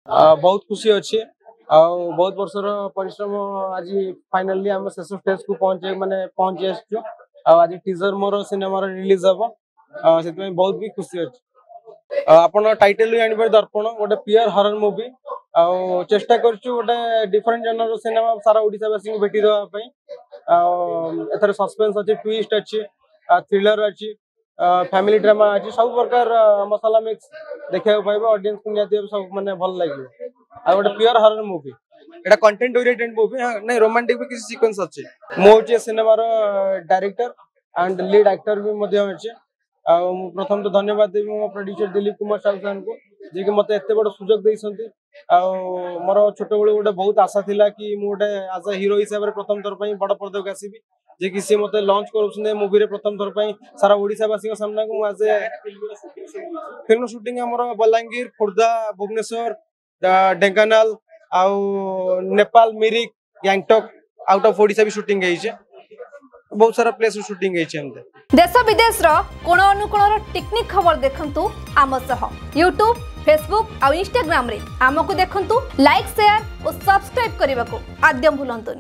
बहुत खुशी अच्छी बहुत वर्षर परिश्रम आज फाइनाली आम शेष स्टेज को पहुंची आसचु आज टीजर मोर सिनेमा रिलीज हम से बहुत भी खुशी अच्छी आपन टाइटल भी जानवर दर्पण गोटे प्योर हॉरर मूवी चेष्टा करछु गोटे डिफरेंट जनर सिनेमा सारा ओडिसावासी को भेटी देवाई एथर सस्पेंस अच्छी ट्विस्ट अच्छी थ्रिलर अच्छी फैमिली ड्रामा अच्छी सब प्रकार मसाला मिक्स देखा पाइबा ऑडियंस को नियाती सब माने भल लागियो आ गोटे प्योर हॉरर मूवी एटा कंटेंट ओरिएंटेड मूवी नहीं रोमांटिक भी किसी सीक्वेंस अच्छी मो जे सिनेमा रो डायरेक्टर एंड लीड एक्टर भी मध्य अछि प्रथम तो धन्यवाद देवी मो प्रोड्यूसर दिलीप कुमार साहू को जे कि मते एते बड़ सुजोग देइसंती मोर छोट बेलू गोटे बहुत आशा थिला कि मु गोटे एज अ हीरो हिसाब रे प्रथम थर पई बड़ पर्दा को आसीबी जे कि से मते लॉन्च करूछने मूवी रे प्रथम थर पई सारा ओडिसावासी के सामना को आज फिल्म शूटिंग हमर बलांगीर खुर्दा भुवनेश्वर ढेंकानाल आउ नेपाल मिरिक गैंगटॉक आउट ऑफ ओडिसा भी शूटिंग है बहुत सारा प्लेस शूटिंग है देश विदेश रो कोण अनुकोण टेक्निक खबर देखंतु आम सह यूट्यूब फेसबुक और इंस्टाग्राम रे आमको देखंतु लाइक शेयर और सब्सक्राइब करने को आद्यम भूलंतुनी।